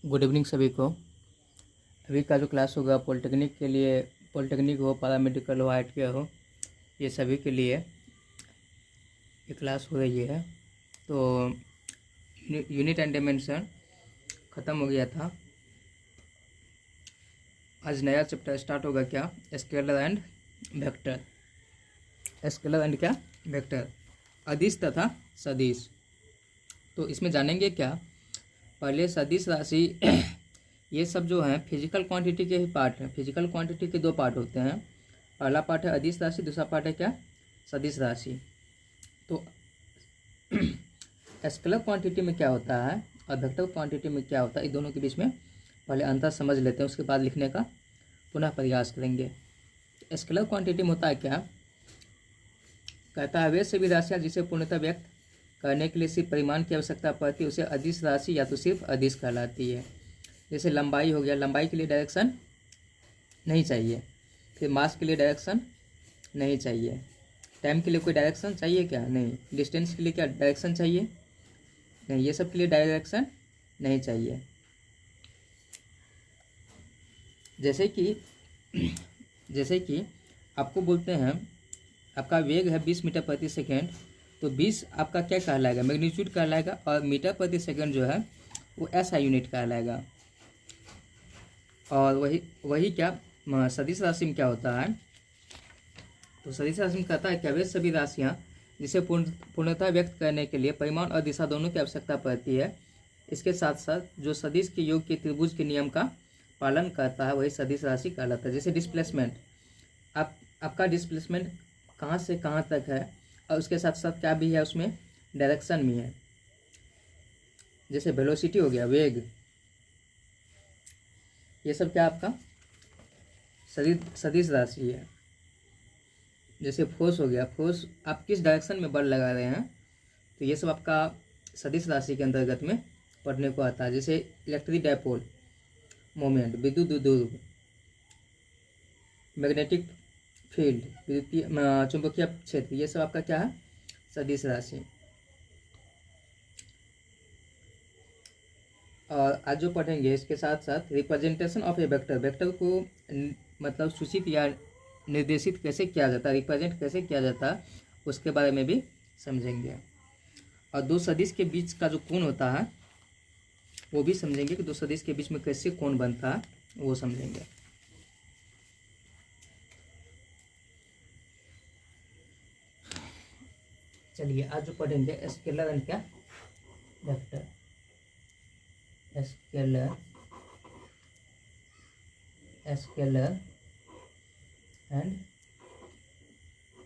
Good evening सभी को। अभी का जो क्लास होगा पॉलिटेक्निक के लिए, पॉलिटेक्निक हो, पैरामेडिकल हो, ITI हो, ये सभी के लिए ये क्लास हो रही है। तो यूनिट एंड डायमेंशन ख़त्म हो गया था। आज नया चैप्टर स्टार्ट होगा। क्या? Scalar and vector. Scalar and क्या? वेक्टर। अदिश तथा सदिश। तो इसमें जानेंगे क्या? पहले सदिश राशि ये सब जो है फिजिकल क्वांटिटी के ही पार्ट हैं। फिजिकल क्वांटिटी के दो पार्ट होते हैं। पहला पार्ट है अदिश राशि, दूसरा पार्ट है क्या? सदिश राशि। तो स्केलर क्वांटिटी में क्या होता है और वेक्टर क्वांटिटी में क्या होता है, इन दोनों के बीच में पहले अंतर समझ लेते हैं, उसके बाद लिखने का पुनः प्रयास करेंगे। स्केलर क्वांटिटी में होता है क्या? कहता है वे सभी राशियाँ जिसे पूर्णतः व्यक्त करने के लिए सिर्फ परिमाण की आवश्यकता पड़ती है उसे अदिश राशि या तो सिर्फ अदिश कहलाती है। जैसे लंबाई हो गया, लंबाई के लिए डायरेक्शन नहीं चाहिए, फिर मास के लिए डायरेक्शन नहीं चाहिए, टाइम के लिए कोई डायरेक्शन चाहिए क्या? नहीं। डिस्टेंस के लिए क्या डायरेक्शन चाहिए? नहीं। ये सब के लिए डायरेक्शन नहीं चाहिए। जैसे कि आपको बोलते हैं आपका वेग है 20 मीटर प्रति सेकेंड, तो 20 आपका क्या कहलाएगा? मैग्नीट्यूड कहलाएगा, और मीटर प्रति सेकेंड जो है वो SI यूनिट कहलाएगा। और वही क्या सदिश राशि में क्या होता है? तो सदिश राशि में कहता है क्या वे सभी राशियाँ जिसे पूर्णतः व्यक्त करने के लिए परिमाण और दिशा दोनों की आवश्यकता पड़ती है, इसके साथ साथ जो सदिश के योग के त्रिभुज के नियम का पालन करता है वही सदिश राशि कहलाता है। जैसे डिस्प्लेसमेंट, आपका डिस्प्लेसमेंट कहाँ से कहाँ तक है, और उसके साथ साथ क्या भी है, उसमें डायरेक्शन भी है। जैसे वेलोसिटी हो गया, वेग, ये सब क्या आपका सदिश राशि है। जैसे फोर्स हो गया, फोर्स आप किस डायरेक्शन में बल लगा रहे हैं, तो ये सब आपका सदिश राशि के अंतर्गत में पढ़ने को आता है। जैसे इलेक्ट्रिक डायपोल मोमेंट, विद्युत द्विध्रुव, मैग्नेटिक फील्ड, विद्युतीय चुंबकीय क्षेत्र, ये सब आपका क्या है? सदिश राशि। और आज जो पढ़ेंगे इसके साथ साथ representation of a vector, vector को मतलब सूचित या निर्देशित कैसे किया जाता है, रिप्रेजेंट कैसे किया जाता है, उसके बारे में भी समझेंगे। और दो सदिश के बीच का जो कोण होता है वो भी समझेंगे कि दो सदिश के बीच में कैसे कोण बनता है, वो समझेंगे। चलिए आज जो पढ़ेंगे स्केलर एंड क्या? वेक्टर। Scalar and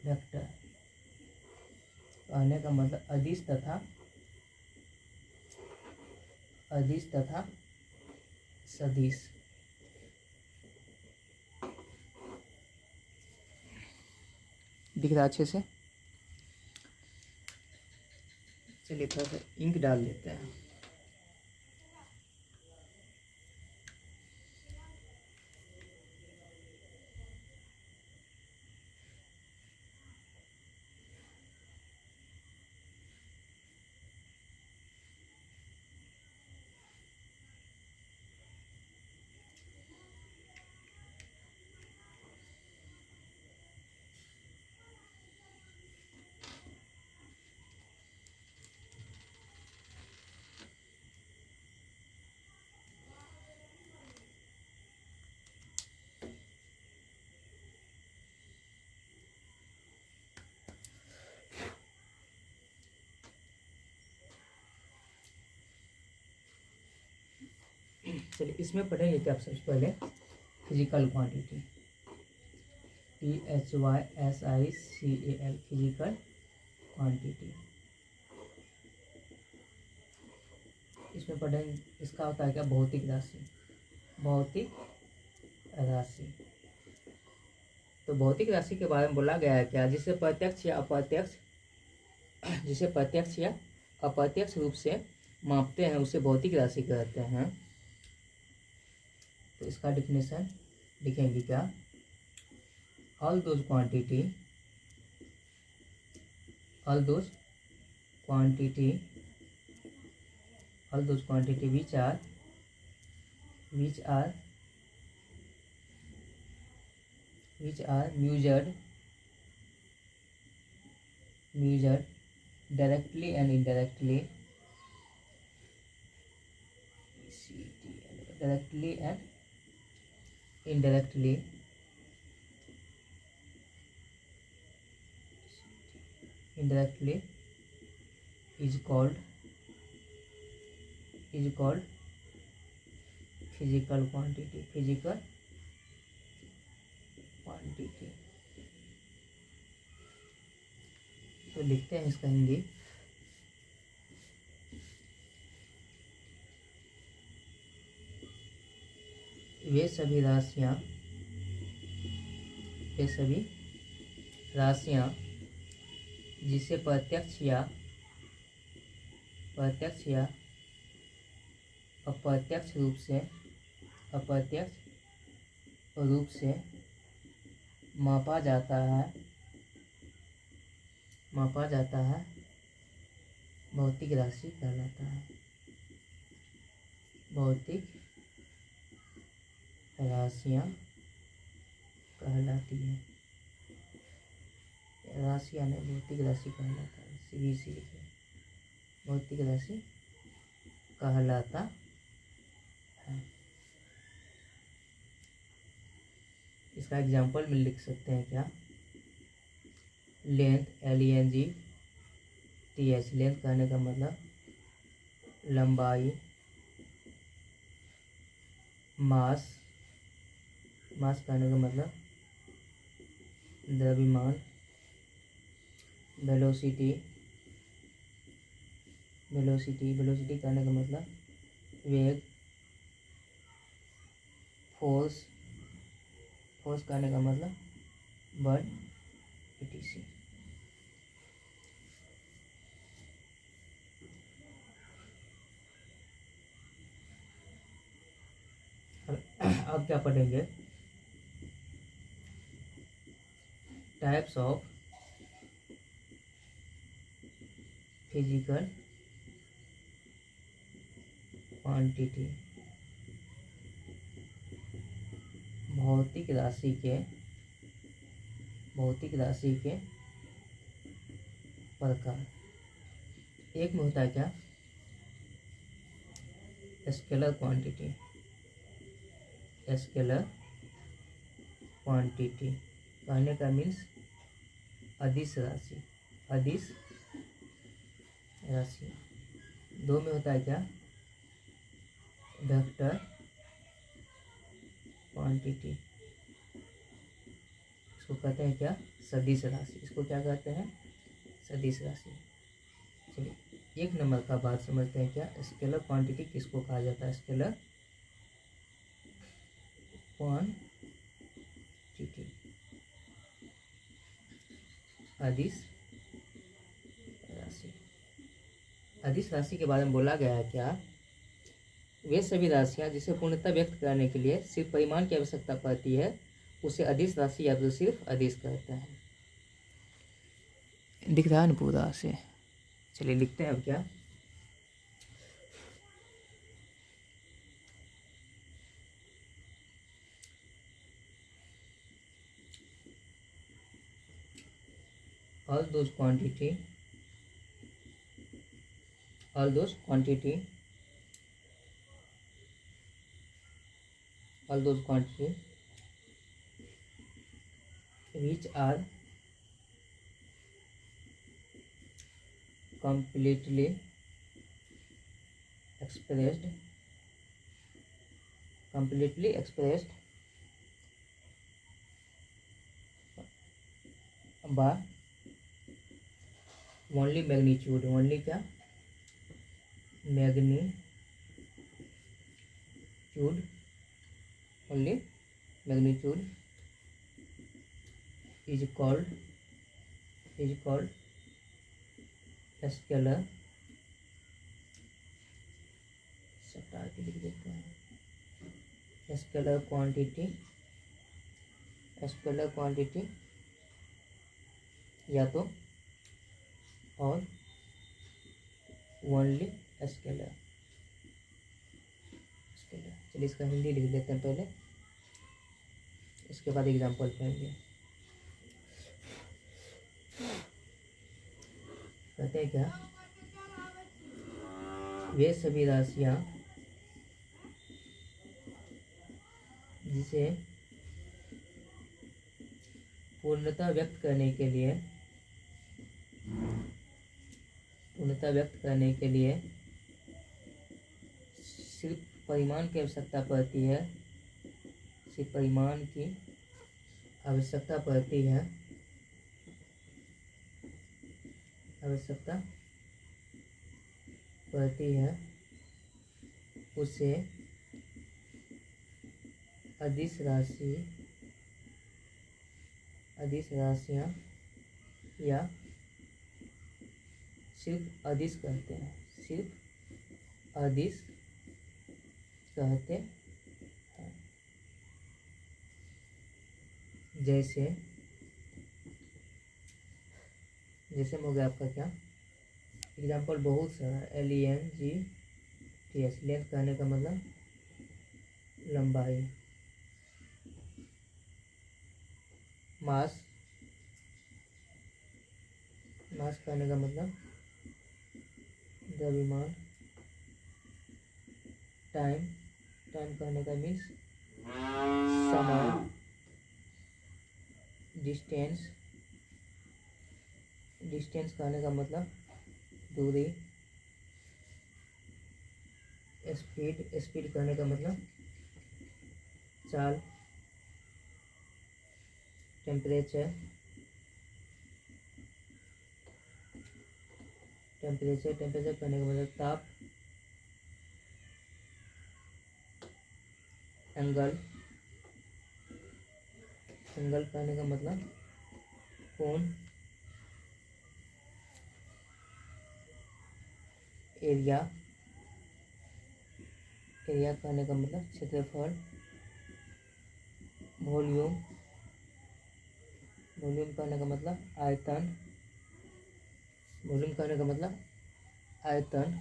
vector. कहने का मतलब अदिश तथा सदिश। दिख रहा अच्छे से? चलिए थोड़ा सा इंक डाल लेते हैं। चलिए इसमें पढ़ेंगे क्या? सबसे पहले physical quantity, PHYSICAL, physical quantity. इसमें पढ़ेंगे, इसका होता है क्या? भौतिक राशि। तो भौतिक राशि के बारे में बोला गया है क्या? जिसे प्रत्यक्ष या अप्रत्यक्ष रूप से मापते हैं उसे भौतिक राशि कहते हैं। तो इसका डिफिनेशन लिखेंगे क्या? All those quantity which are which are measured directly and indirectly, directly and indirectly is called physical quantity. तो लिखते हैं इसका हिंदी। वे सभी राशियां जिसे प्रत्यक्ष या अप्रत्यक्ष रूप से मापा जाता है भौतिक राशि कहलाता है। भौतिक राशियां कहलाती है। राशियां ने भौतिक राशि कहलाता है। सीधी भौतिक राशि कहलाता है। इसका एग्जाम्पल में लिख सकते हैं क्या? लेंथ, LENGTH, लेंथ कहने का मतलब लंबाई। मास कहने का मतलब द्रव्यमान। वेलोसिटी कहने का मतलब वेग। फोर्स कहने का मतलब बल, etc। अब क्या पढ़ेंगे? Types of physical quantity. भौतिक राशि के प्रकार। एक में होता है क्या? स्केलर क्वांटिटी कहने का मीन्स अदिश राशि। दो में होता है क्या? Vector quantity. इसको कहते हैं क्या? सदिश राशि। इसको क्या कहते हैं? सदिश राशि। चलिए एक नंबर का बात समझते हैं क्या? स्केलर क्वांटिटी किसको कहा जाता है? स्केलर क्वांटिटी अदिश राशि। अदिश राशि के बारे में बोला गया है क्या? वे सभी राशियां जिसे पूर्णतः व्यक्त करने के लिए सिर्फ परिमाण की आवश्यकता पड़ती है उसे अदिश राशि या तो सिर्फ अदिश कहते हैं। दिख रहा है ना पूरा से? चलिए लिखते हैं अब क्या? all those quantity which are completely expressed by only magnitude। only क्या? only magnitude is called scalar। सटा के लिख देते हैं। स्केलर क्वांटिटी या तो और ओनली स्केलर चलिए इसका हिंदी लिख देते हैं पहले, इसके बाद एग्जाम्पल पढ़ेंगे। कहते हैं क्या, वे सभी राशियां जिसे पूर्णता व्यक्त करने के लिए सिर्फ परिमाण की आवश्यकता पड़ती है, सिर्फ परिमाण की आवश्यकता पड़ती है उसे अदिश राशियां या सिर्फ अदिश कहते हैं, सिर्फ अदिश कहते हैं। जैसे में हो गया आपका क्या एग्जाम्पल, बहुत सारा LENGTH, लेंथ कहने का मतलब लंबाई, मास कहने का मतलब द्रव्यमान, टाइम कहने का मीन्स समय, डिस्टेंस कहने का मतलब दूरी, स्पीड कहने का मतलब चाल, टेम्परेचर कहने का मतलब ताप, एंगल कहने का मतलब कोण, एरिया कहने का मतलब क्षेत्रफल, वॉल्यूम कहने का मतलब आयतन,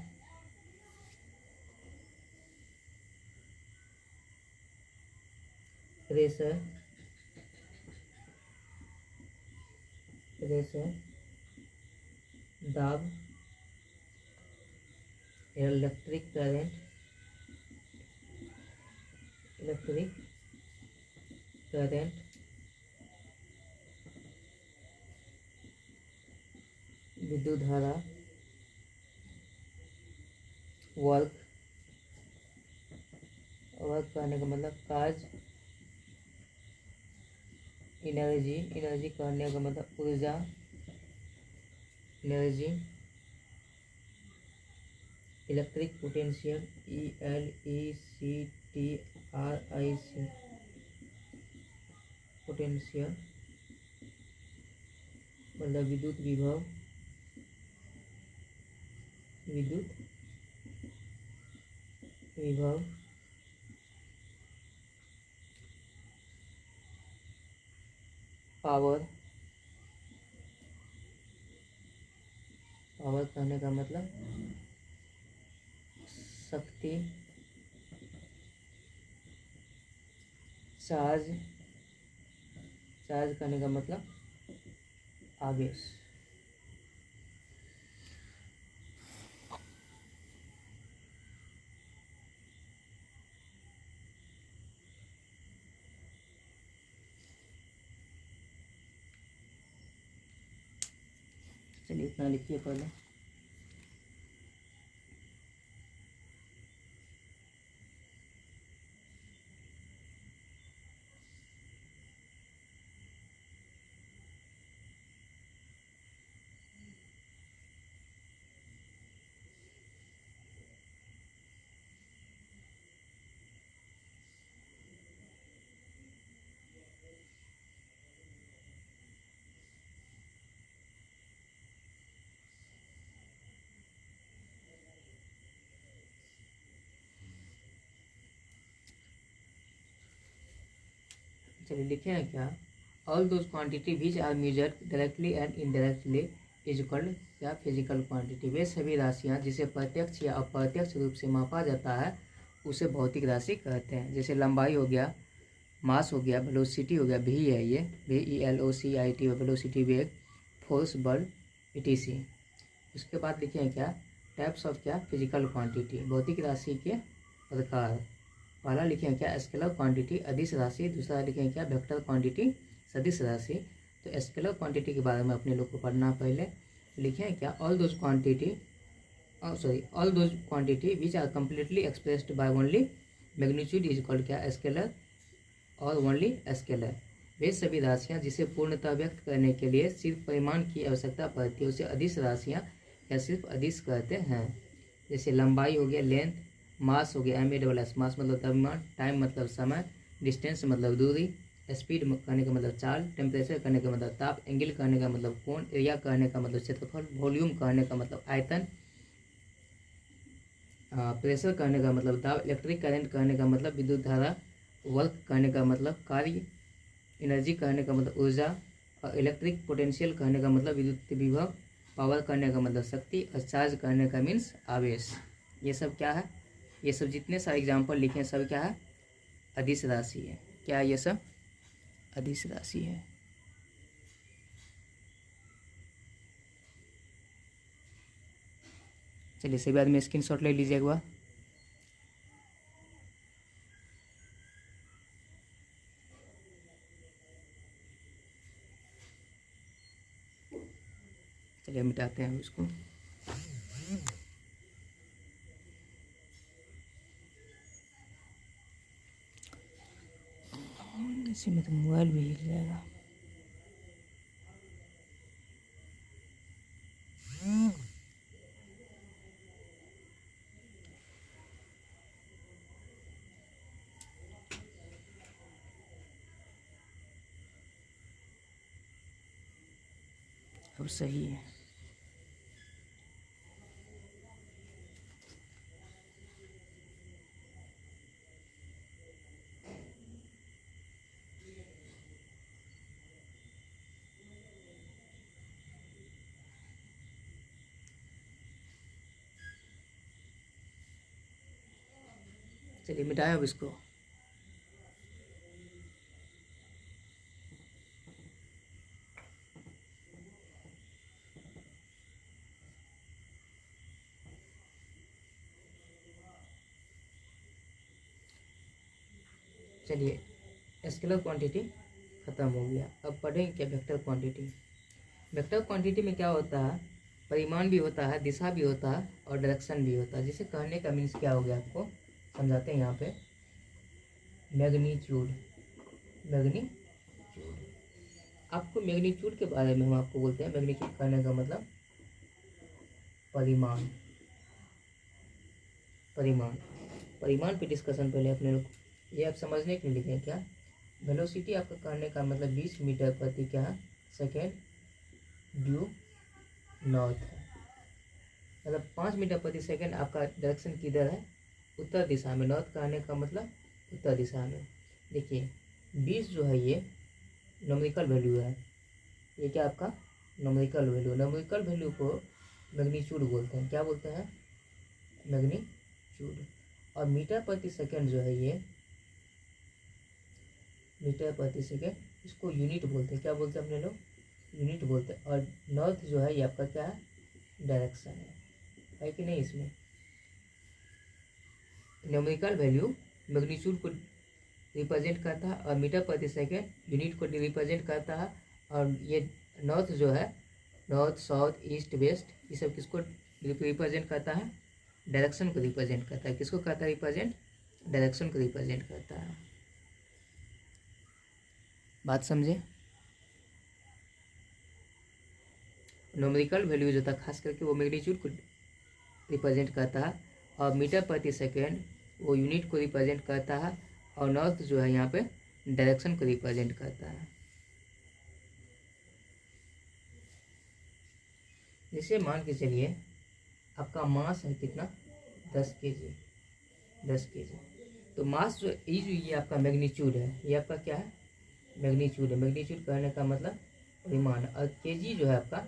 प्रेशर दाब, इलेक्ट्रिक करंट, विद्युत धारा, वर्क कहने का मतलब काज, एनर्जी कहने का मतलब ऊर्जा, energy, electric potential, ELECTRIC, potential मतलब विद्युत विभव, पावर कहने का मतलब शक्ति, चार्ज कहने का मतलब आवेश। चलिए इतना लिखिए पहले। चलिए लिखे हैं क्या, all those quantity which are measured directly and indirectly is equal या फिजिकल क्वांटिटी, वे सभी राशियां जिसे प्रत्यक्ष या अप्रत्यक्ष रूप से मापा जाता है उसे भौतिक राशि कहते हैं। जैसे लंबाई हो गया, मास हो गया, वेलोसिटी हो गया, भी है ये VELOCIT वेलोसिटी वेग, फोर्स बल ETC। उसके बाद लिखे हैं क्या, टाइप्स ऑफ क्या, फिजिकल क्वांटिटी, भौतिक राशि के प्रकार। पहला लिखे हैं क्या, स्केलर क्वांटिटी अदिश राशि, दूसरा लिखे हैं क्या, वेक्टर क्वांटिटी सदिश राशि। तो स्केलर क्वांटिटी के बारे में अपने लोग को पढ़ना पहले। लिखे हैं क्या, all those quantity which are completely expressed by only magnitude is called क्या, स्केलर और ओनली स्केलर। वे सभी राशियाँ जिसे पूर्णतः व्यक्त करने के लिए सिर्फ परिमाण की आवश्यकता पड़ती है उसे अदिश राशियाँ या सिर्फ अदिश कहते हैं। जैसे लंबाई हो गया लेंथ, मास हो गया MASS, मास मतलब द्रव्यमान, टाइम मतलब समय, डिस्टेंस मतलब दूरी, स्पीड कहने का मतलब चाल, टेम्परेचर कहने का मतलब ताप, एंगल कहने का मतलब कोण, एरिया कहने का मतलब क्षेत्रफल, वॉल्यूम कहने का मतलब आयतन, प्रेशर कहने का मतलब दाब, इलेक्ट्रिक करंट कहने का मतलब विद्युत धारा, वर्क कहने का मतलब कार्य, एनर्जी कहने का मतलब ऊर्जा, और इलेक्ट्रिक पोटेंशियल कहने का मतलब विद्युत विभव, पावर कहने का मतलब शक्ति, और चार्ज कहने का मीन्स आवेश। ये सब क्या है, ये सब जितने सारे एग्जाम्पल लिखे हैं सब क्या है, अदिश राशि है। क्या है ये सब, अदिश राशि है। चलिए सभी बाद में स्क्रीनशॉट ले लीजिए एक बार। चलिए मिटाते हैं इसको। इसी में तो मोबाइल भी हिल जाएगा। अब सही है। चलिए मिटाएं अब इसको। चलिए स्केलर क्वांटिटी खत्म हो गया। अब पढ़ेंगे क्या, वेक्टर क्वांटिटी। वेक्टर क्वांटिटी में क्या होता है, परिमाण भी होता है, दिशा भी होता है और डायरेक्शन भी होता है। जिसे कहने का मीन्स क्या हो गया, आपको समझाते हैं यहाँ पे। मैग्नीट्यूड, मैग्नीट्यूड आपको मैग्नीट्यूड के बारे में हम आपको बोलते हैं। मैग्नीट्यूड कहने का मतलब परिमाण, परिमाण, परिमाण पे डिस्कशन पहले अपने लोग ये आप समझने के लिए लिखें क्या, वेलोसिटी आपका कहने का मतलब 20 मीटर प्रति क्या सेकेंड ड्यू नॉर्थ है। मतलब 5 मीटर प्रति सेकेंड आपका डायरेक्शन किधर है, उत्तर दिशा में। नॉर्थ कहने का मतलब उत्तर दिशा में। देखिए 20 जो है ये न्यूमेरिकल वैल्यू है। ये क्या आपका न्यूमेरिकल वैल्यू, न्यूमेरिकल वैल्यू को मैग्नीट्यूड बोलते हैं। क्या बोलते हैं, मैग्नीट्यूड। और मीटर प्रति सेकेंड जो है ये मीटर प्रति सेकेंड, इसको यूनिट बोलते हैं। क्या बोलते हैं अपने लोग, यूनिट बोलते हैं। और नॉर्थ जो है ये आपका क्या है, डायरेक्शन है कि नहीं। इसमें न्यूमेरिकल वैल्यू मैग्नीट्यूड को रिप्रेजेंट करता है और मीटर प्रति सेकेंड यूनिट को रिप्रेजेंट करता है। और ये नॉर्थ जो है, नॉर्थ साउथ ईस्ट वेस्ट, ये सब किसको रिप्रेजेंट करता है, डायरेक्शन को रिप्रेजेंट करता है। किसको करता है रिप्रेजेंट, डायरेक्शन को रिप्रेजेंट करता है। बात समझे। न्यूमेरिकल वैल्यू जो था खास करके वो मैग्नीट्यूड को रिप्रेजेंट करता है और मीटर प्रति सेकेंड वो यूनिट को रिप्रेजेंट करता है। और नॉर्थ जो है यहाँ पे डायरेक्शन को रिप्रेजेंट करता है। जैसे मान के चलिए आपका मास है कितना, 10 kg, 10 kg। तो मास जो ये आपका मैग्नीट्यूड है, ये आपका क्या है, मैग्नीट्यूड है। मैग्नीट्यूड कहने का मतलब परिमाण। और केजी जो है आपका,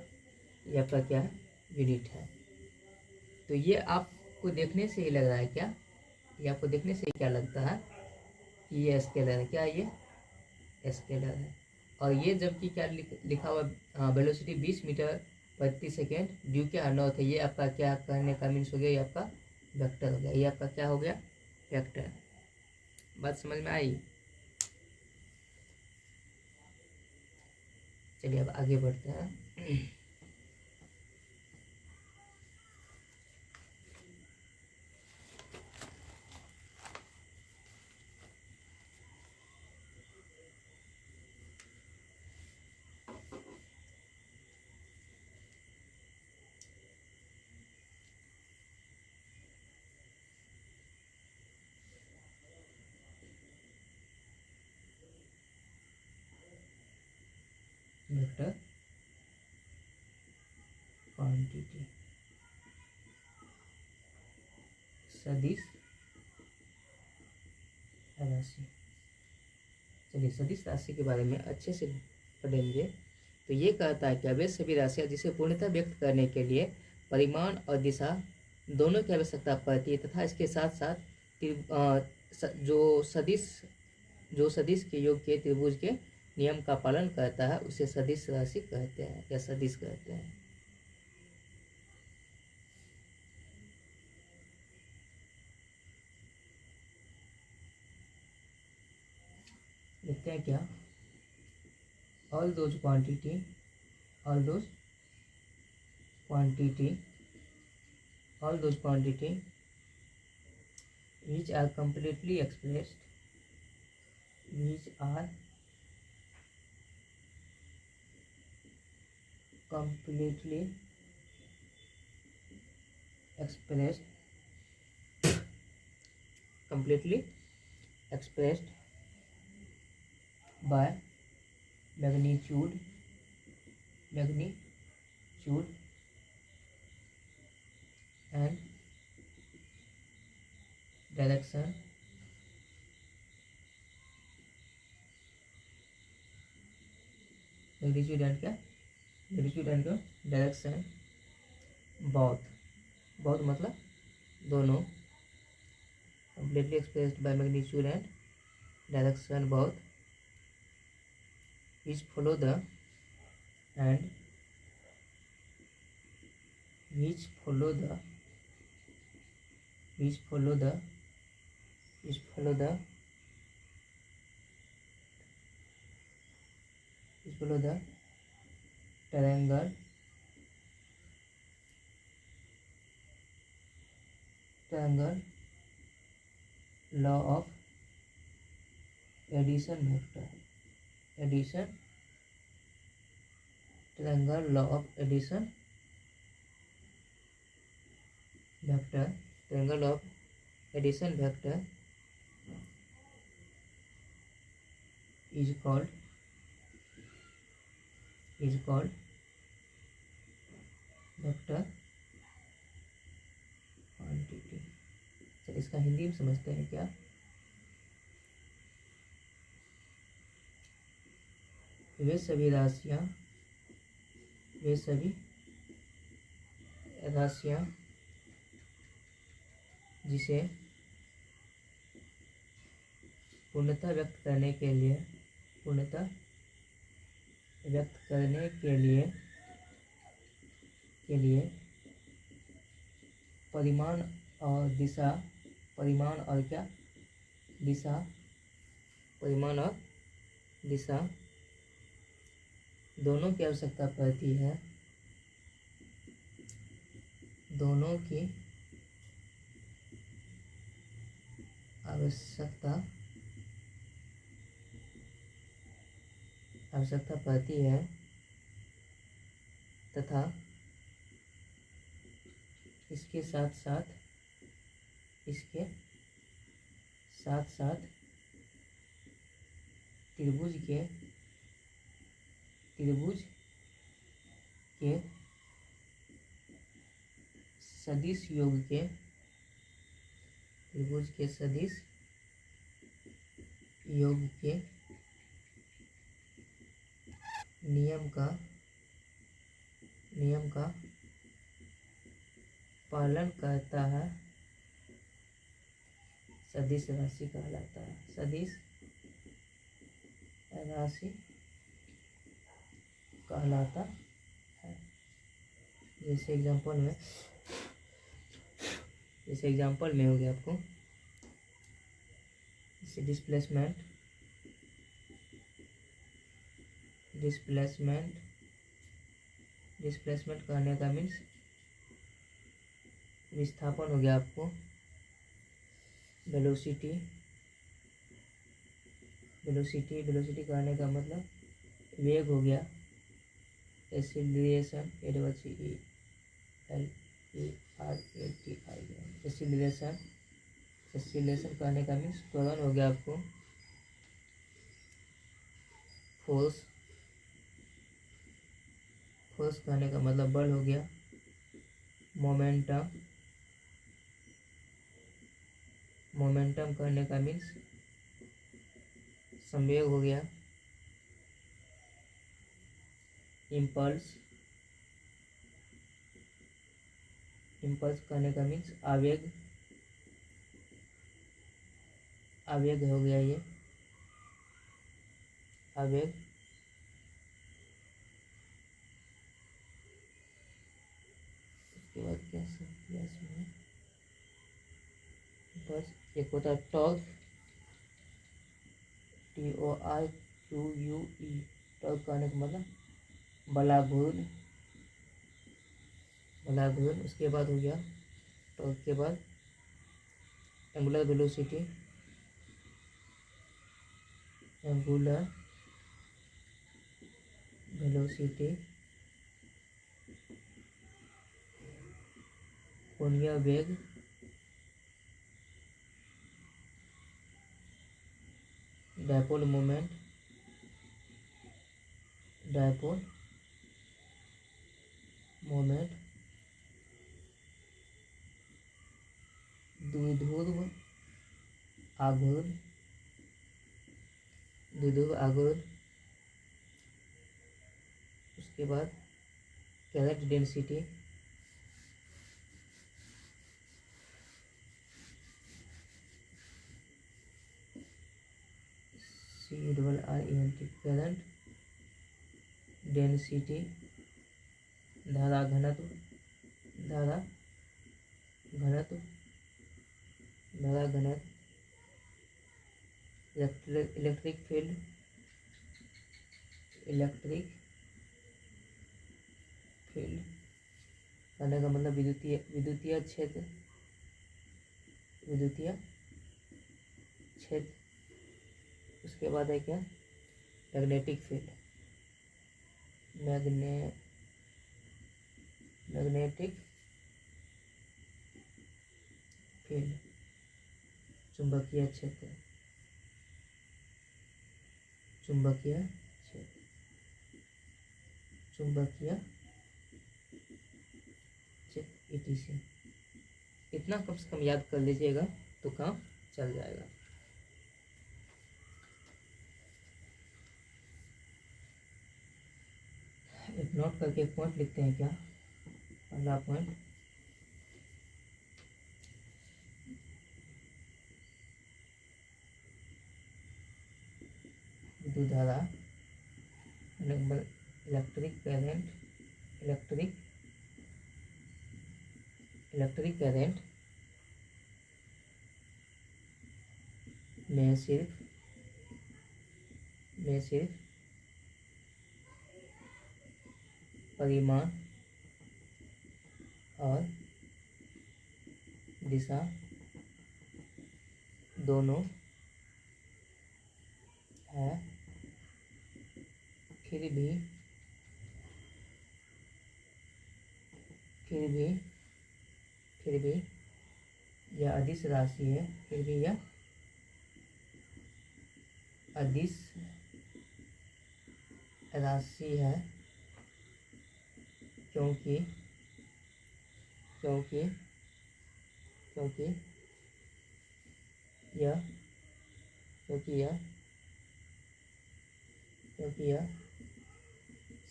ये आपका क्या है, यूनिट है। तो ये आपको देखने से ही लग रहा है क्या, ये आपको देखने से क्या लगता है कि ये स्केलर है, क्या ये स्केलर है। और ये जबकि क्या लिखा हुआ वेलोसिटी 20 मीटर प्रति सेकेंड ड्यू के अनॉर्थ है, ये आपका क्या कहने का मीन्स हो गया, ये आपका वेक्टर हो गया, ये आपका क्या हो गया वेक्टर। बात समझ में आई। चलिए अब आगे बढ़ते हैं। वेक्टर क्वांटिटी सदिश राशि। चलिए सदिश राशि के बारे में अच्छे से पढ़ेंगे। तो ये कहता है कि वे सभी राशियाँ जिसे पूर्णतः व्यक्त करने के लिए परिमाण और दिशा दोनों की आवश्यकता पड़ती है तथा इसके साथ साथ जो सदिश के योग के त्रिभुज के नियम का पालन करता है उसे सदिश राशि कहते हैं या सदिश कहते हैं। लिखते हैं क्या, all those quantity which are completely expressed by magnitude and direction direction बहुत मतलब दोनों, completely expressed by magnitude and direction both, which follow the triangle law of addition vector triangle law of addition vector is called vector quantity. चलिए इसका हिंदी में समझते हैं क्या। वे सभी राशियां जिसे पूर्णतः व्यक्त करने के लिए परिमाण और दिशा दोनों की आवश्यकता पड़ती है, दोनों की आवश्यकता पड़ती है तथा इसके साथ साथ त्रिभुज के सदिश योग के नियम का पालन करता है सदिश राशि कहलाता है, सदिश राशि कहलाता है। जैसे एग्जांपल में हो गया आपको, जैसे डिस्प्लेसमेंट कहने का मीन्स विस्थापन हो गया आपको। वेलोसिटी कहने का मतलब वेग हो गया। एक्सीलरेशन, एक्सीलरेशन कहने का मीन्स त्वरण हो गया आपको। फोर्स कहने का मतलब बल हो गया। मोमेंटम कहने का मीन्स संवेग हो गया। इम्पल्स कहने का मीन्स आवेग हो गया, ये आवेग। उसके बाद क्या सब किया इसमें, बस एक होता है टॉर्क, TORQUE, टॉर्क कहने का मतलब बलाघूर्ण। उसके बाद हो गया टॉर्क के बाद एंगुलर वेलोसिटी, कोणीय वेग, डायपोल मोमेंट, द्विध्रुव आघूर्ण। उसके बाद current density, CRRENT, current density, धारा घनत्व, इलेक्ट्रिक फील्ड, कहने का मतलब विद्युतीय क्षेत्र। उसके बाद है क्या, मैग्नेटिक फील्ड, चुंबकीय क्षेत्र, ETC। इतना कम से कम याद कर लीजिएगा तो काम चल जाएगा। एक नोट करके एक पॉइंट लिखते हैं क्या, पहला पॉइंट, विद्युत धारा, इलेक्ट्रिक करंट में सिर्फ परिमाण और दिशा दोनों है, फिर भी यह अदिश राशि है, क्योंकि यह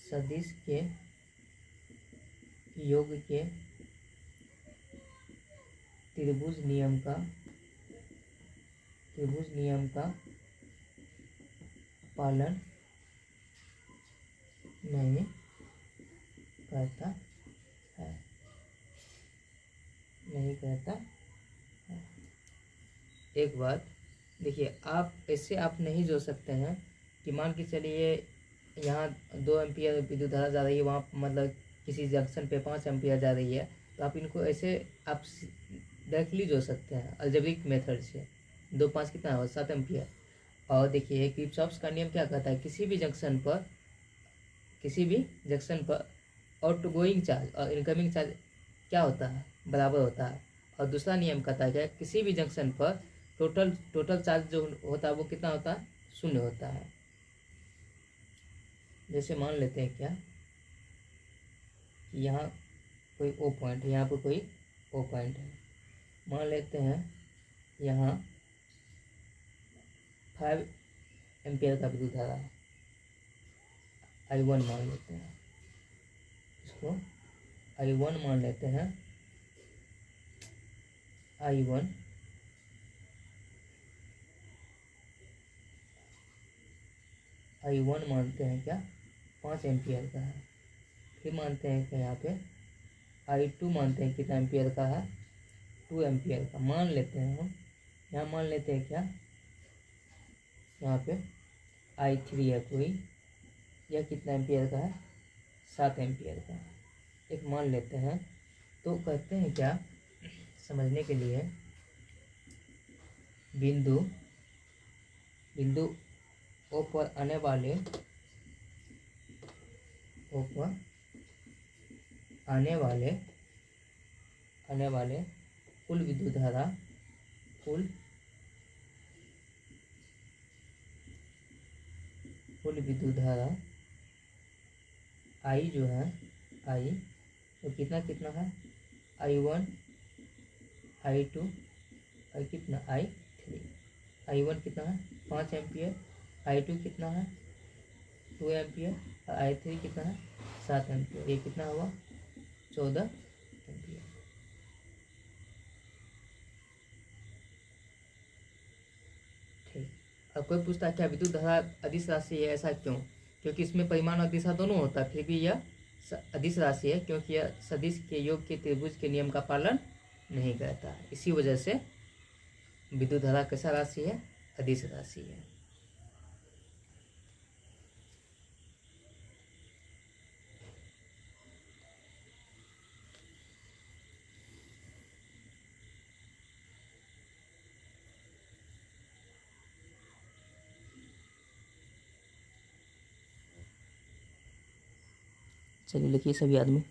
सदिश के योग के त्रिभुज नियम का त्रिभुज नियम का पालन नहीं करता है, नहीं करता है। एक बात देखिए, आप ऐसे आप नहीं जोड़ सकते हैं कि मान के चलिए यहाँ 2 एम्पियर विद्युत धारा जा रही है, वहाँ मतलब किसी जंक्शन पे 5 एम्पियर जा रही है, तो आप इनको ऐसे आप डायरेक्टली जोड़ सकते हैं अलजेब्रिक मेथड से। 2 5 कितना होगा 7 एम्पियर। और देखिए किरचॉफ का नियम क्या कहता है, किसी भी जंक्शन पर आउटगोइंग चार्ज और इनकमिंग चार्ज क्या होता है, बराबर होता है। और दूसरा नियम कहता है कि किसी भी जंक्शन पर टोटल चार्ज जो होता है वो कितना होता है, 0 होता है। जैसे मान लेते हैं क्या कि यहाँ कोई ओ पॉइंट है, यहाँ पर कोई ओ पॉइंट है, मान लेते हैं यहाँ 5 एम्पियर का विद्युत धारा है, I1 मान लेते हैं, इसको I1 मान लेते हैं। I1 मानते हैं क्या 5 एम्पियर का है। फिर मानते हैं कि यहाँ पे I2 मानते हैं कितना एम्पियर का है, 2 एम्पियर का मान लेते हैं हम। यहाँ मान लेते हैं क्या, यहाँ पे I3 है कोई, यह कितना एम्पियर का है, 7 एम्पियर का एक मान लेते हैं। तो कहते हैं क्या, समझने के लिए बिंदु ओ पर आने वाले कुल विद्युत धारा I जो है I तो कितना है, I1 I2 और कितना I3। I1 कितना है 5 एम्पियर, I2 कितना है 2 एम्पियर और I3 कितना है 7 एम्पियर। ये कितना हुआ 14 एम्पियर। ठीक। अब कोई पूछता है क्या विद्युत धारा अदिश राशि है, ऐसा क्यों? क्योंकि इसमें परिमाण और दिशा दोनों होता है, फिर भी यह अदिश राशि है क्योंकि यह सदिश के योग के त्रिभुज के नियम का पालन नहीं करता है। इसी वजह से विद्युत धारा कैसा राशि है, अदिश राशि है। चलिए लिखिए सभी आदमी।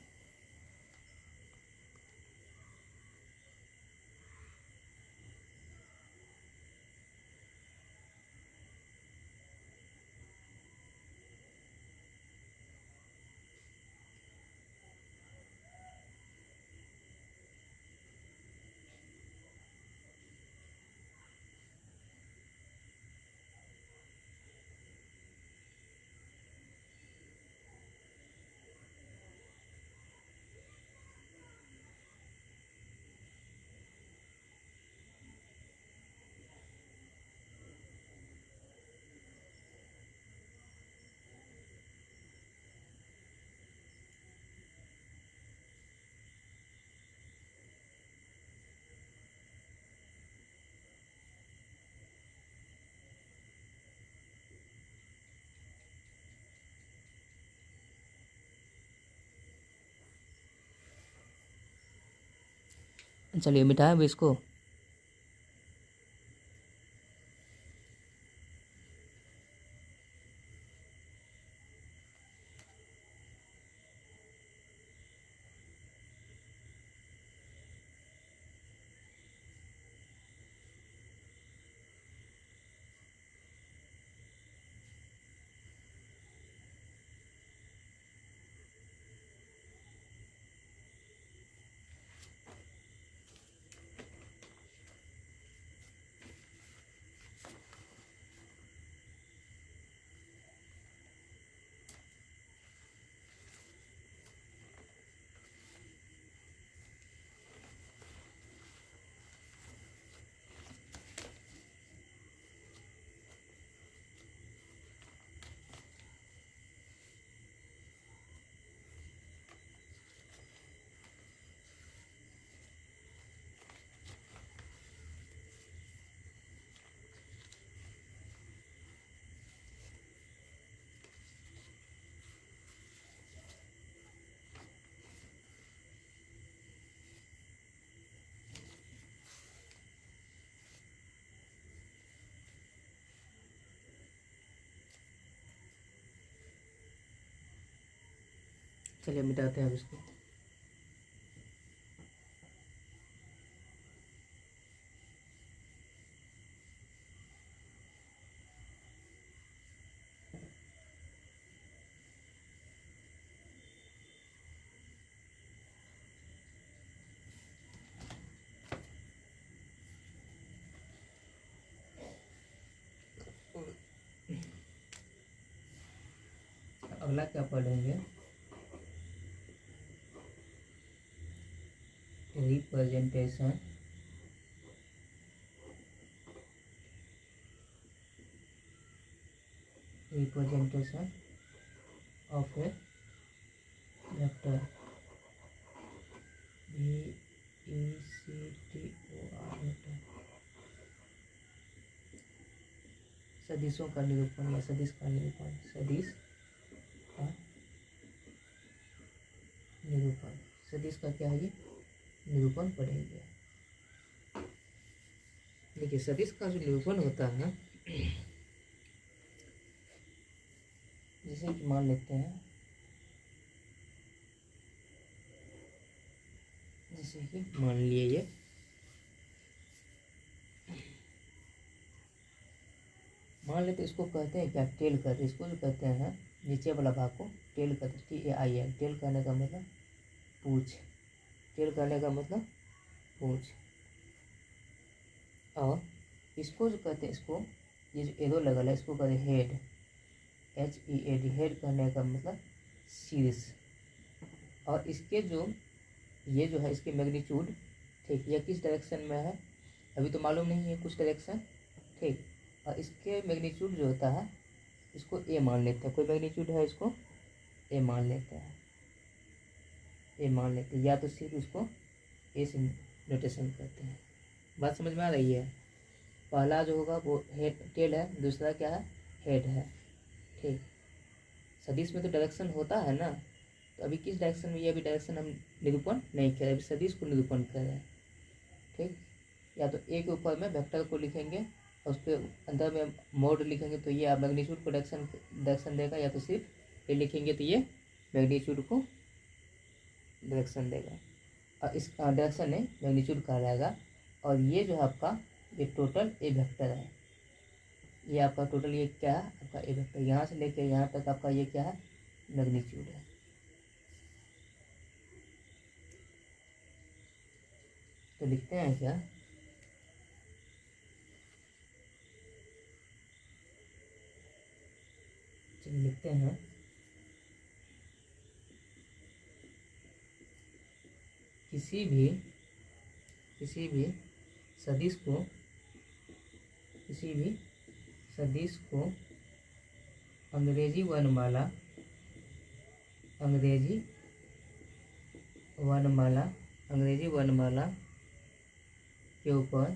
चलिए मिटाएं अब इसको। चलिए मिटाते हैं अब इसको। अगला क्या पढ़ेंगे, representation of a vector, vector, सदिशों का निरूपण या सदिश का निरूपण, सदिश का निरूपण, सदिश का क्या है ये निरूपण पढ़ेंगे। देखिए सदिश का जो निरूपण होता है, जैसे कि मान लेते हैं, जैसे कि मान लिए ये मान लेते इसको कहते हैं क्या, टेल कर, इसको जो कहते हैं नीचे वाला भाग को टेल कर, TAIL, टेल करने का मतलब पूछ, टेल करने का मतलब पूछ। और इसको जो कहते हैं, इसको ये जो एरो लगल है इसको कहते हैं हेड, HEAD, हेड करने का मतलब शीर्ष। और इसके जो ये जो है इसके मैग्नीट्यूड, ठीक, यह किस डायरेक्शन में है अभी तो मालूम नहीं है, कुछ डायरेक्शन, ठीक। और इसके मैग्नीट्यूड जो होता है इसको A मान लेते हैं, कोई मैग्नीट्यूड है इसको A मान लेते हैं, A मान लेते हैं, या तो सिर्फ इसको A से नोटेशन करते हैं। बात समझ में आ रही है। पहला जो होगा वो हेड टेल है, दूसरा क्या है हेड है, ठीक। सदिश में तो डायरेक्शन होता है ना, तो अभी किस डायरेक्शन में, ये अभी डायरेक्शन हम निरूपण नहीं कर रहे, अभी सदिश को निरूपण कर रहे हैं, ठीक। या तो A के ऊपर में वेक्टर को लिखेंगे और उसके अंदर में मोड लिखेंगे तो ये मैग्नीट्यूड को डायरेक्शन देगा, या तो सिर्फ A लिखेंगे तो ये मैग्नीट्यूड को डायरेक्शन देगा, और इस डायरेक्शन नहीं मैग्नीट्यूड कहा जाएगा। और ये जो है आपका ये टोटल A वेक्टर है, ये आपका टोटल ये क्या है आपका A वेक्टर, यहाँ से लेकर यहाँ तक आपका ये क्या है मैग्नीट्यूड है। तो लिखते हैं क्या, चलिए लिखते हैं किसी भी सदिश को अंग्रेजी वर्णमाला के ऊपर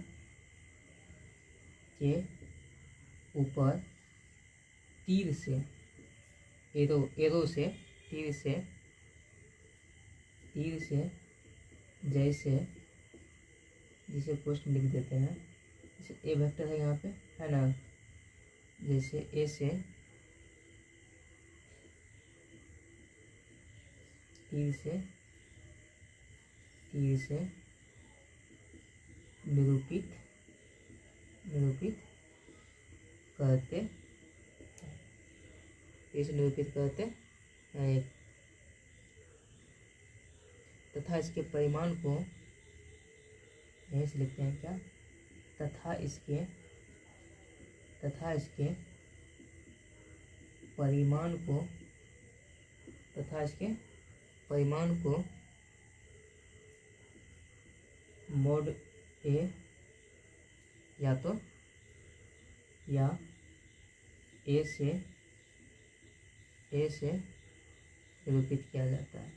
तीर से एरो से तीर से जैसे जिसे पोस्ट लिख देते हैं, जैसे A वेक्टर है यहाँ पे है ना, जैसे A से तीर से निरूपित करते हैं, तथा इसके परिमाण को यहीं से लिखते हैं क्या, तथा इसके परिमाण को मोड A या A से निरूपित किया जाता है,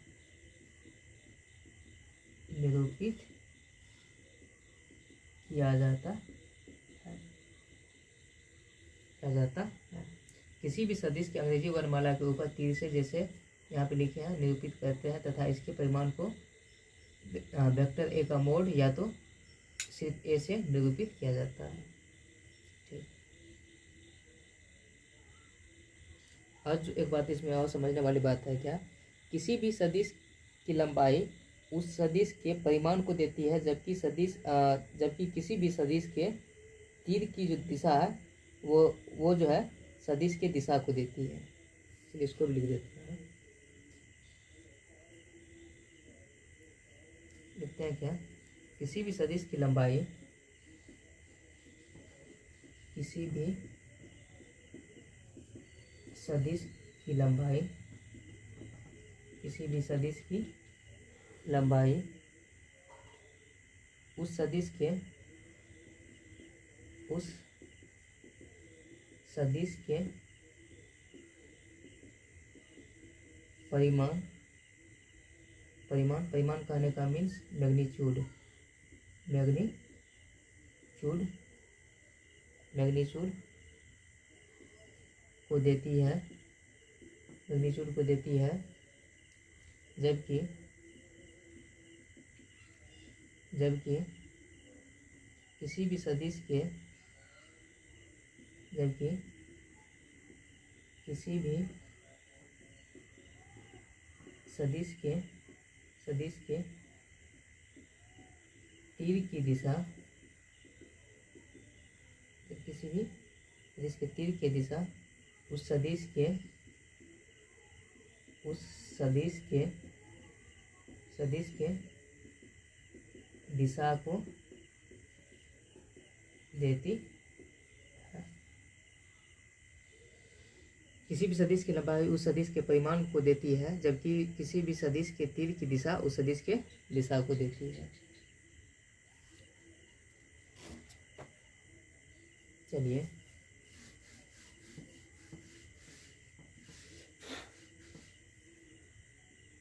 किसी भी सदिश की अंग्रेजी वर्णमाला के ऊपर तीर से जैसे यहाँ पे लिखे हैं निरूपित करते हैं, तथा इसके परिमाण को वेक्टर A का मोड या तो सिर्फ A से निरूपित किया जाता है, ठीक। आज एक बात इसमें और समझने वाली बात है क्या, किसी भी सदिश की लंबाई उस सदिश के परिमाण को देती है, जबकि किसी भी सदिश के तीर की जो दिशा है वो जो है सदिश के दिशा को देती है। चलिए इसको भी लिख देते हैं। लिखते हैं क्या, किसी भी सदिश की लंबाई, किसी भी सदिश की लंबाई, किसी भी सदिश की लंबाई उस सदिश के परिमाण कहने का मीन्स मैग्नीट्यूड को देती है, जबकि किसी भी सदिश के तीर की दिशा, किसी भी सदिश के तीर की दिशा उस सदिश के दिशा को देती है। किसी भी सदिश की लंबाई उस सदिश के परिमाण को देती है, जबकि किसी भी सदिश के तीर की दिशा उस सदिश के दिशा को देती है। चलिए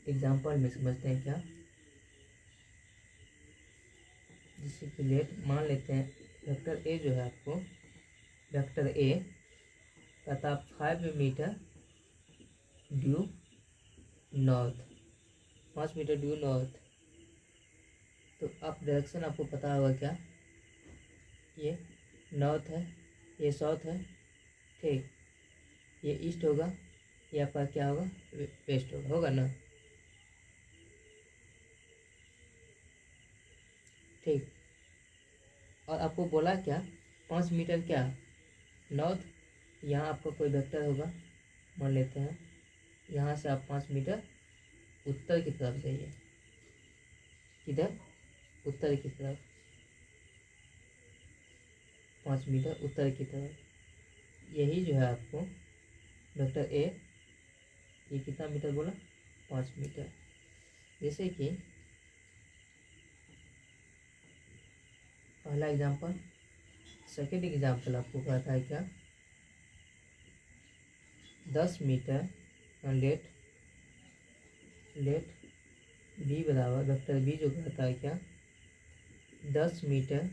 एग्जाम्पल में समझते हैं क्या। जिससे कि लेट मान लेते हैं वेक्टर ए जो है आपको, वेक्टर ए कहता 5 metre due north, 5 metre due north. तो आप डायरेक्शन आपको पता होगा क्या, ये नॉर्थ है, ये साउथ है, ठीक, ये ईस्ट होगा, ये आपका क्या होगा, वेस्ट होगा ना, ठीक। और आपको बोला क्या 5 मीटर क्या नॉर्थ, यहाँ आपका कोई वेक्टर होगा, मान लेते हैं यहाँ से आप 5 मीटर उत्तर की तरफ जाइए, किधर, उत्तर की तरफ, 5 मीटर उत्तर की तरफ। यही जो है आपको वेक्टर ए, ये कितना मीटर बोला, 5 मीटर। जैसे कि पहला एग्जाम्पल, सेकेंड एग्जाम्पल आपको कहता है क्या, 10 मीटर लेट बी बराबर, वेक्टर बी जो कहता है क्या, 10 metre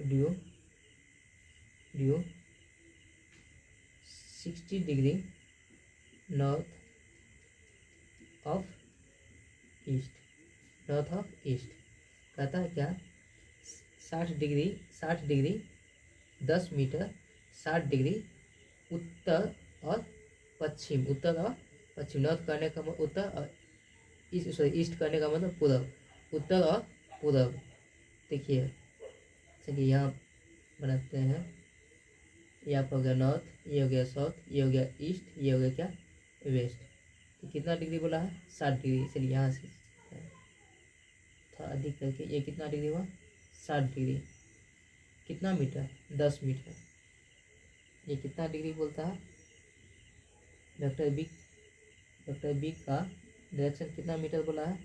due 60 degree north of east, कहता है क्या 60 डिग्री 10 मीटर 60 डिग्री उत्तर और पश्चिम, नॉर्थ करने का मतलब उत्तर और ईस्ट करने का मतलब पूरब, उत्तर और पूरब। देखिए चलिए यहाँ बनाते हैं, ये आपका हो गया नॉर्थ, ये हो गया साउथ, ये हो गया ईस्ट, ये हो गया क्या, वेस्ट। तो कितना डिग्री बोला है, 60 डिग्री। चलिए यहाँ से थोड़ा अधिक करके, ये कितना डिग्री हुआ, 60 डिग्री, कितना मीटर, 10 मीटर। ये कितना डिग्री बोलता है, वेक्टर बी का डायरेक्शन कितना मीटर बोला है,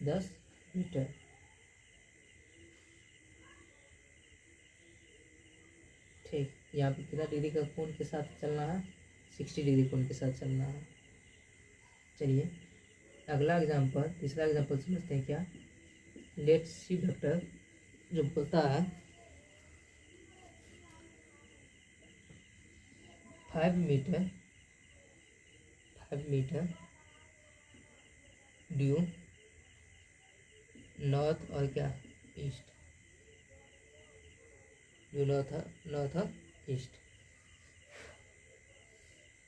10 मीटर। ठीक, यहाँ पे कितना डिग्री का कोण के साथ चलना है, 60 डिग्री कोण के साथ चलना है। चलिए अगला एग्जांपल, तीसरा एग्जांपल समझते हैं क्या। लेट सी वेक्टर जो बोलता है 5 मीटर ड्यू नॉर्थ और क्या, ईस्ट, ड्यू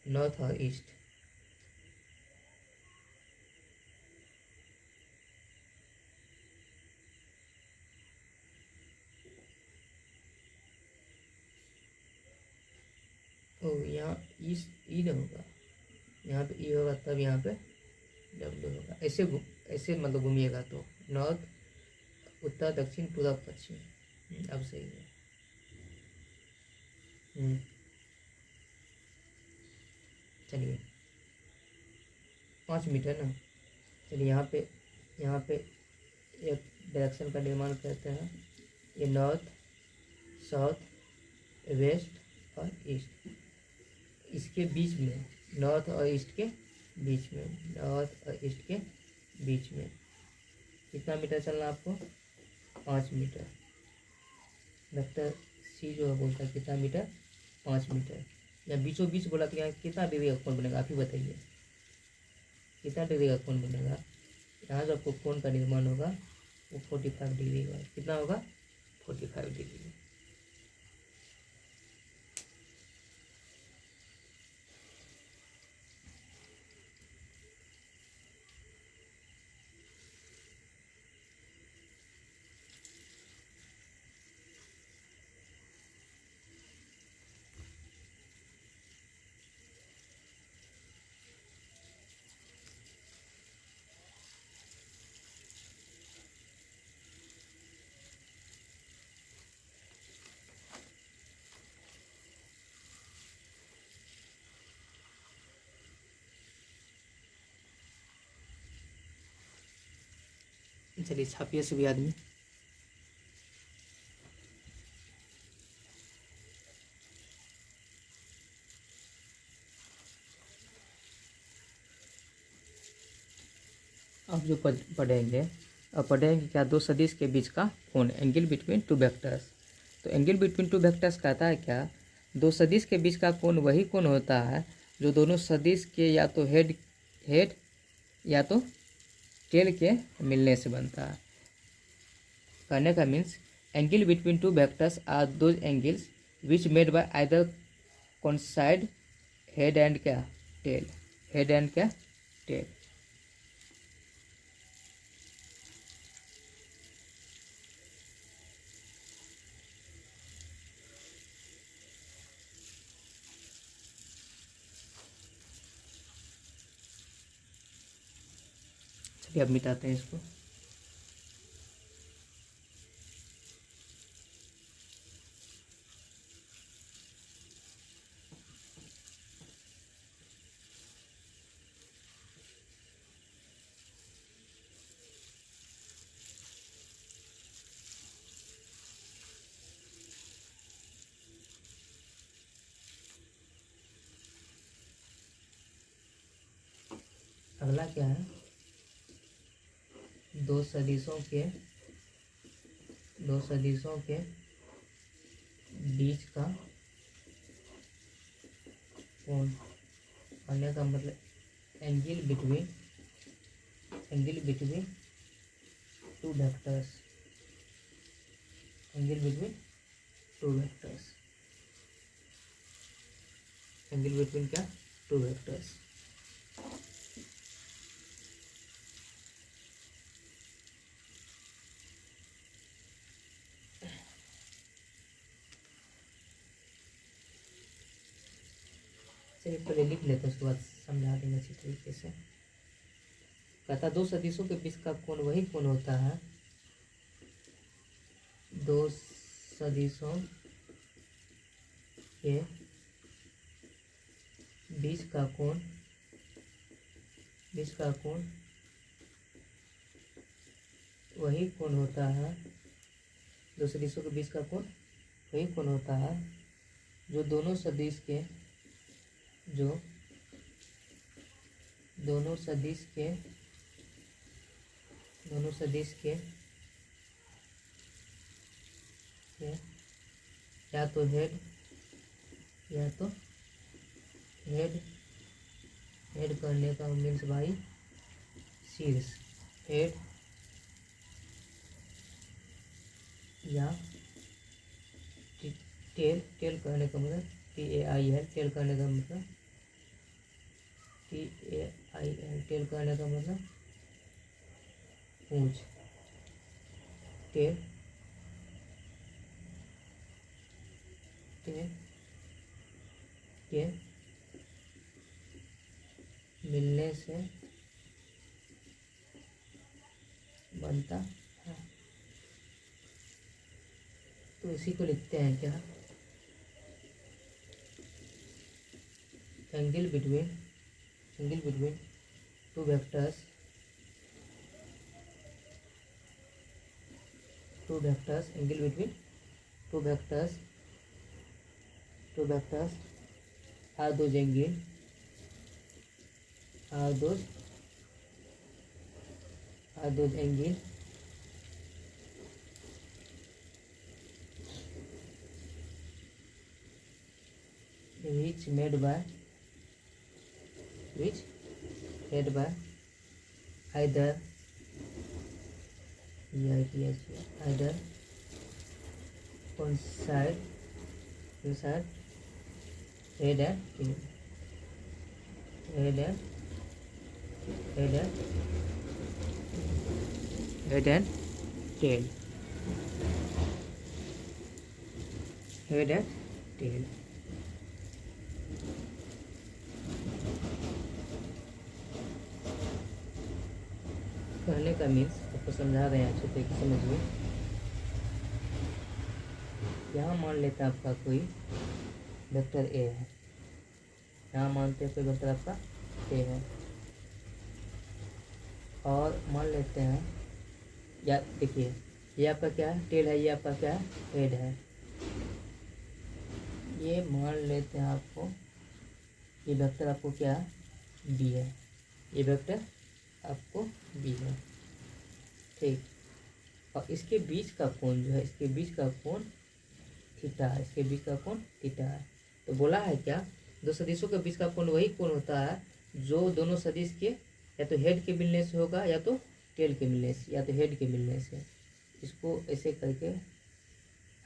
नॉर्थ और ईस्ट। ओ यहाँ ई नहीं होगा, यहाँ पे ई होगा तब यहाँ पे डब्ल्यू होगा। ऐसे ऐसे मतलब घूमिएगा तो नॉर्थ, उत्तर, दक्षिण, पूर्व, पश्चिम। अब सही है। चलिए 5 मीटर ना। चलिए यहाँ पे एक डायरेक्शन का निर्माण करते हैं। ये नॉर्थ, साउथ, वेस्ट और ईस्ट, इसके बीच में, नॉर्थ और ईस्ट के बीच में, नॉर्थ और ईस्ट के बीच में कितना मीटर चलना आपको? 5 मीटर। वेक्टर सी जो है बोलता है कितना मीटर? 5 मीटर। या बीचों बीच बोला तो यहाँ कितना डिग्री का कोण बनेगा, आप ही बताइए कितना डिग्री का कोण बनेगा? यहाँ जो आपको कोण का निर्माण होगा वो 45 डिग्री का। कितना होगा? 45 डिग्री। चलिए छापिए सभी आदमी। अब जो पढ़ेंगे, अब पढ़ेंगे क्या? दो सदिश के बीच का कोण, एंगल बिटवीन टू वेक्टर्स। तो एंगल बिटवीन टू वेक्टर्स कहता है क्या? दो सदिश के बीच का कोण वही कोण होता है जो दोनों सदिश के या तो हेड या तो टेल के मिलने से बनता है। कहने का means angle between two vectors are those angles which made by either coincide head and क्या? टेल। हेड एंड क्या? टेल। चलिए अब मिटाते हैं इसको। अगला क्या है? दो सदिशों के बीच का कोण। कहने का मतलब angle between two vectors, angle between two vectors, angle between क्या? Two vectors. चलिए पहले लिख लेते हैं, उसके बाद समझा देंगे अच्छी तरीके से। कहता दो सदिशों के बीच का कोण वही कोण होता है, दो सदिशों के बीच का कोण वही कोण होता है, दो सदिशों के बीच का कोण वही कोण होता है जो दोनों सदिश के या तो हेड करने का मीन्स भाई शीर्ष, हेड या टेल करने का मतलब TAIL, टेल करने का मतलब TAIL, टेल करने का मतलब पूंछ, टेल के मिलने से बनता है। तो इसी को लिखते हैं क्या, angle between two vectors angle between two vectors are those angle which made by either coincide head and tail. Head and tail. कहने का मीन्स आपको समझा रहे हैं, अच्छे तरीके से समझिए। यहाँ मान लेते हैं आपका कोई वेक्टर ए है, यहाँ मानते हैं कोई वेक्टर आपका ए है, और मान लेते हैं या देखिए ये आपका क्या है, टेल है, ये आपका क्या है, हेड है। ये मान लेते हैं आपको ये वेक्टर आपको क्या है, बी है, ये वेक्टर आपको बी है, ठीक। और इसके बीच का कोण जो है, इसके बीच का कोण थीटा है, इसके बीच का कोण थीटा है। तो बोला है क्या, दो सदिशों के बीच का कोण वही कोण होता है जो दोनों सदिश के या तो हेड के मिलने से होगा या तो टेल के मिलने से या तो हेड के मिलने से। इसको ऐसे करके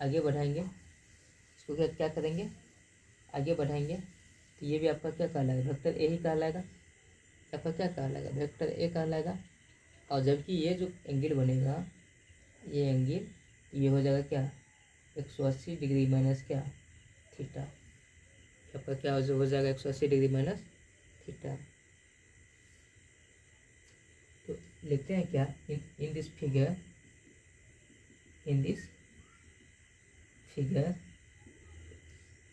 आगे बढ़ाएंगे, इसको क्या करेंगे, आगे बढ़ाएंगे, तो ये भी आपका क्या कहलाएगा, वेक्टर ए ही कहलाएगा, आपका क्या कहलाएगा, वेक्टर ए कहलाएगा। और जबकि ये जो एंगल बनेगा, ये एंगल ये हो जाएगा क्या, 180 डिग्री माइनस क्या, थीटा। आपका क्या हो जाएगा, 180 डिग्री माइनस थीटा। तो लिखते हैं क्या, इन दिस फिगर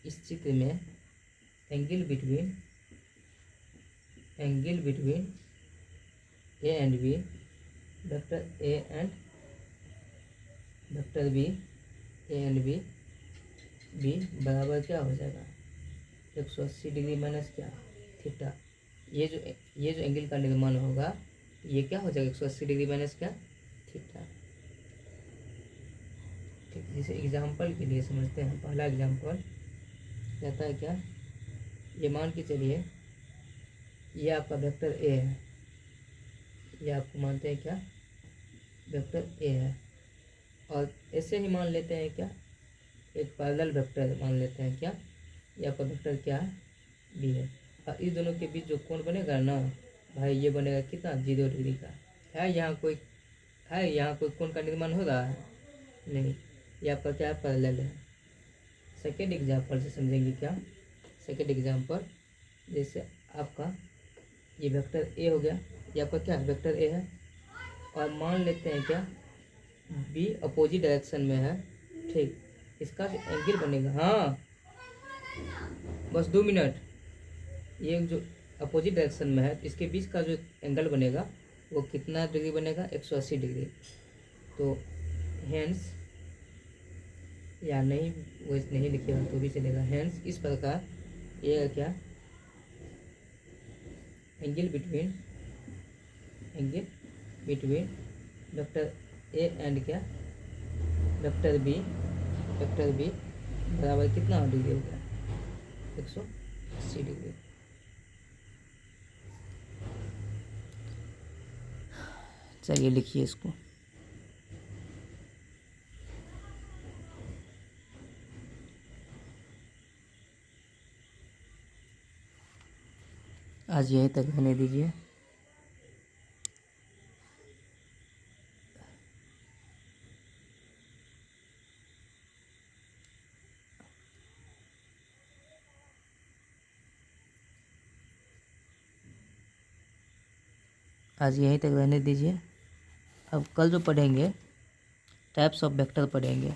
इस चित्र में angle between A and B, vector A and vector B, A and B बराबर क्या हो जाएगा, 180 डिग्री माइनस क्या, थीटा। ये जो एंगल का निर्माण होगा ये क्या हो जाएगा, 180 डिग्री माइनस क्या, थीटा। ठीक, जैसे एग्जाम्पल के लिए समझते हैं, पहला एग्जाम्पल कहता है क्या, ये मान के चलिए ये आपका वेक्टर ए है, ये आपको मानते हैं क्या, वेक्टर ए है। और ऐसे ही मान लेते हैं क्या, एक पैरेलल वेक्टर मान लेते हैं क्या, ये आपका वेक्टर क्या है, बी है। और इस दोनों के बीच जो कोण बनेगा ना भाई, ये बनेगा कितना, 0 डिग्री का है। यहाँ कोई कोण का निर्माण हो रहा है, नहीं, ये आपका क्या है, पैरेलल है। सेकेंड एग्जाम्पल से समझेंगे क्या, सेकेंड एग्जाम्पल जैसे आपका ये वेक्टर ए हो गया, ये आपका क्या है, वेक्टर ए है। और मान लेते हैं क्या, बी अपोजिट डायरेक्शन में है, ठीक। इसका जो एंगल बनेगा, हाँ बस 2 मिनट, ये जो अपोजिट डायरेक्शन में है इसके बीच का जो एंगल बनेगा वो कितना डिग्री बनेगा, 180 डिग्री। तो हेंस, या नहीं वो नहीं लिखेगा तो भी चलेगा, हेंस इस प्रकार ये क्या, angle between vector A and क्या, वेक्टर बी बराबर कितना डिग्री होगा, 180 डिग्री। चलिए लिखिए इसको, आज यहीं तक रहने दीजिए। आज यहीं तक रहने दीजिए। अब कल जो पढ़ेंगे टाइप्स ऑफ वेक्टर पढ़ेंगे।